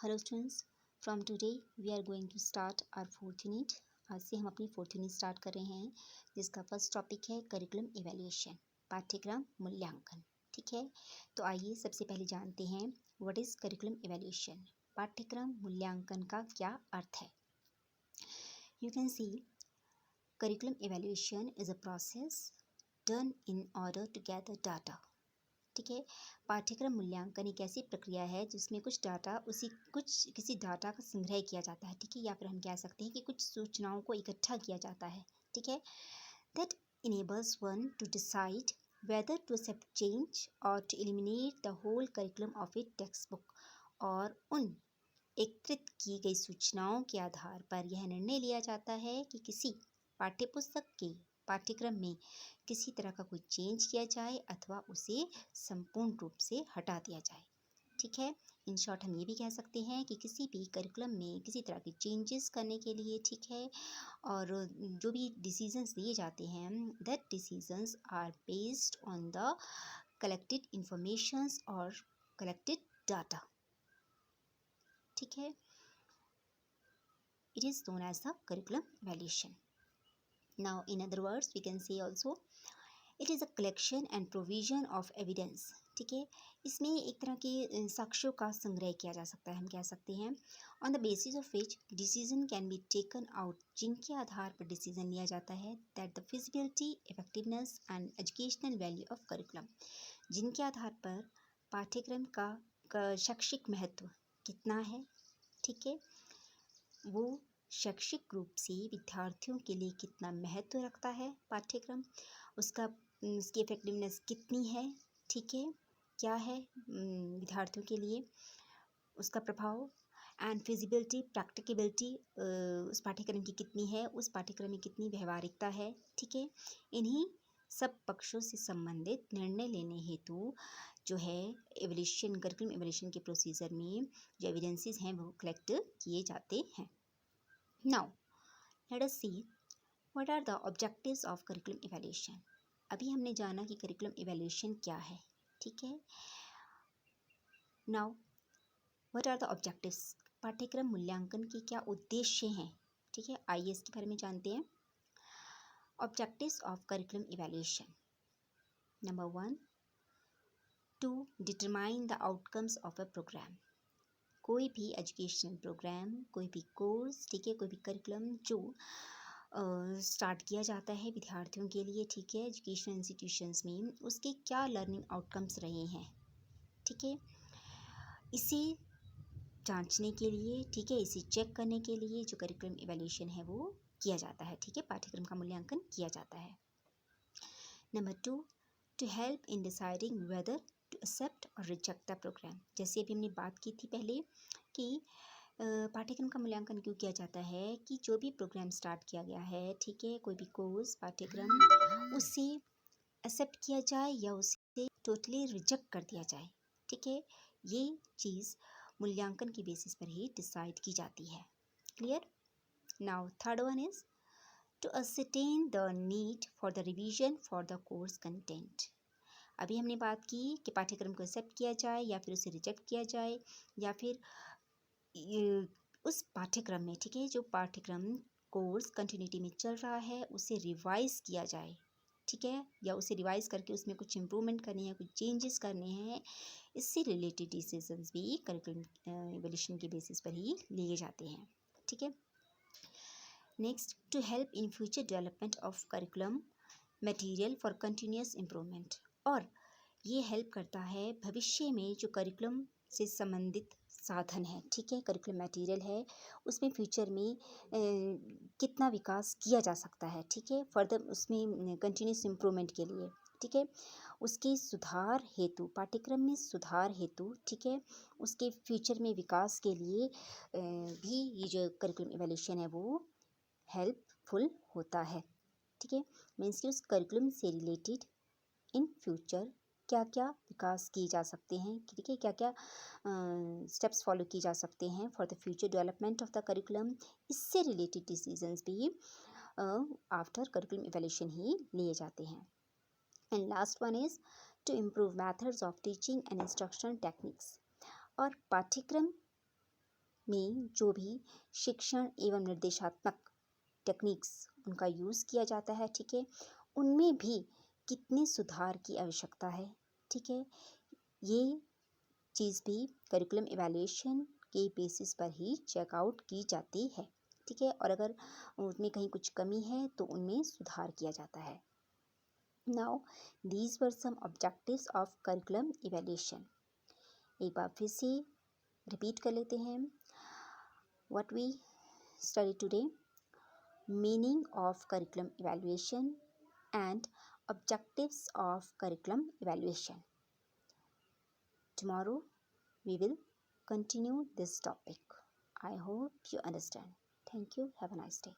Hello students, from today we are going to start our fourth unit. आज से हम अपनी फोर्थ यूनिट स्टार्ट कर रहे हैं, जिसका फर्स्ट टॉपिक है करिकुलम इवैल्यूएशन, पाठ्यक्रम मूल्यांकन। ठीक है, तो आइए सबसे पहले जानते हैं व्हाट इज़ करिकुलम इवैल्यूएशन। पाठ्यक्रम मूल्यांकन का क्या अर्थ है। You can see curriculum evaluation is a process done in order to gather data. ठीक है, पाठ्यक्रम मूल्यांकन एक ऐसी प्रक्रिया है जिसमें किसी डाटा का संग्रह किया जाता है। ठीक है, या फिर हम कह सकते हैं कि कुछ सूचनाओं को इकट्ठा किया जाता है। ठीक है, that enables one to decide whether to accept change और to eliminate the whole curriculum of a text book. और उन एकत्रित की गई सूचनाओं के आधार पर यह निर्णय लिया जाता है कि किसी पाठ्यपुस्तक के पाठ्यक्रम में किसी तरह का कोई चेंज किया जाए अथवा उसे संपूर्ण रूप से हटा दिया जाए। ठीक है, इन शॉर्ट हम ये भी कह सकते हैं कि किसी भी करिकुलम में किसी तरह के चेंजेस करने के लिए, ठीक है, और जो भी डिसीजंस लिए जाते हैं, that decisions are based on the collected informations और कलेक्टेड डाटा। ठीक है, it is known as the curriculum evaluation. Now in other words we can say also it is a collection and provision of evidence. ठीक है, इसमें एक तरह के साक्ष्यों का संग्रह किया जा सकता है, हम कह सकते हैं, on the basis of which decision can be taken out, जिनके आधार पर डिसीजन लिया जाता है, that the feasibility, effectiveness and educational value of curriculum, जिनके आधार पर पाठ्यक्रम का शैक्षिक महत्व कितना है। ठीक है, वो शैक्षिक रूप से विद्यार्थियों के लिए कितना महत्व रखता है पाठ्यक्रम, उसकी इफेक्टिवनेस कितनी है। ठीक है, क्या है विद्यार्थियों के लिए उसका प्रभाव, एंड फिजिबिलिटी, प्रैक्टिकेबिलिटी उस पाठ्यक्रम की कितनी है, उस पाठ्यक्रम में कितनी व्यवहारिकता है। ठीक है, इन्हीं सब पक्षों से संबंधित निर्णय लेने हेतु जो है एवोल्यूशन, करिकुलम एवोल्यूशन के प्रोसीजर में जो एविडेंसेस हैं वो कलेक्ट किए जाते हैं। Now let us see what are the objectives of curriculum evaluation. अभी हमने जाना कि करिकुलम इवैल्यूएशन क्या है। ठीक है, now what are the objectives, पाठ्यक्रम मूल्यांकन के क्या उद्देश्य हैं। ठीक है, आइए इसके बारे में जानते हैं। Objectives of curriculum evaluation, number 1, to determine the outcomes of a programme. कोई भी एजुकेशनल प्रोग्राम, कोई भी कोर्स, ठीक है, कोई भी करिकुलम जो स्टार्ट किया जाता है विद्यार्थियों के लिए, ठीक है, एजुकेशनल इंस्टीट्यूशंस में, उसके क्या लर्निंग आउटकम्स रहे हैं। ठीक है, इसे जांचने के लिए, ठीक है, इसे चेक करने के लिए जो करिकुलम इवैल्यूएशन है वो किया जाता है। ठीक है, पाठ्यक्रम का मूल्यांकन किया जाता है। Number 2, to help in deciding whether to accept और रिजेक्ट द प्रोग्राम। जैसे अभी हमने बात की थी पहले कि पाठ्यक्रम का मूल्यांकन क्यों किया जाता है कि जो भी प्रोग्राम स्टार्ट किया गया है, ठीक है, कोई भी कोर्स, पाठ्यक्रम, उसे एक्सेप्ट किया जाए या उसे टोटली रिजेक्ट कर दिया जाए। ठीक है, ये चीज़ मूल्यांकन की बेसिस पर ही डिसाइड की जाती है। Clear. Now third one is to ascertain the need for the revision for the course content. अभी हमने बात की कि पाठ्यक्रम को एक्सेप्ट किया जाए या फिर उसे रिजेक्ट किया जाए, या फिर उस पाठ्यक्रम में, ठीक है, जो पाठ्यक्रम कोर्स कंटिन्यूटी में चल रहा है उसे रिवाइज किया जाए। ठीक है, या उसे रिवाइज करके उसमें कुछ इम्प्रूवमेंट करने हैं, कुछ चेंजेस करने हैं, इससे रिलेटेड डिसीजंस भी करिकुलम इवैल्यूएशन के बेसिस पर ही लिए जाते हैं। ठीक है, next, to help in future development of curriculum material for continuous improvement. और ये हेल्प करता है भविष्य में जो करिकुलम से संबंधित साधन है, ठीक है, करिकुलम मटेरियल है, उसमें फ्यूचर में कितना विकास किया जा सकता है। ठीक है, फर्दर उसमें कंटिन्यूस इम्प्रूवमेंट के लिए, ठीक है, उसके सुधार हेतु, पाठ्यक्रम में सुधार हेतु, ठीक है, उसके फ्यूचर में विकास के लिए भी ये जो करिकुलम इवैल्यूएशन है वो हेल्पफुल होता है। ठीक है, मीन्स कि उस करिकुलम से रिलेटेड इन फ्यूचर क्या क्या विकास किए जा सकते हैं, ठीक है, क्या क्या स्टेप्स फॉलो किए जा सकते हैं for the future development of the curriculum, इससे रिलेटेड डिसीजंस भी आफ्टर करिकुलम इवैल्यूएशन ही लिए जाते हैं। And last one is to improve methods of teaching and instructional techniques. और पाठ्यक्रम में जो भी शिक्षण एवं निर्देशात्मक टेक्निक्स उनका यूज़ किया जाता है, ठीक है, उनमें भी कितने सुधार की आवश्यकता है, ठीक है। ये चीज़ भी करिकुलम इवैल्यूएशन के बेसिस पर ही चेकआउट की जाती है, ठीक है, और अगर उनमें कहीं कुछ कमी है तो उनमें सुधार किया जाता है। Now these were some objectives of curriculum evaluation. एक बार फिर से रिपीट कर लेते हैं। What we study today, meaning of curriculum evaluation and objectives of curriculum evaluation. Tomorrow we will continue this topic. I hope you understand. Thank you. Have a nice day.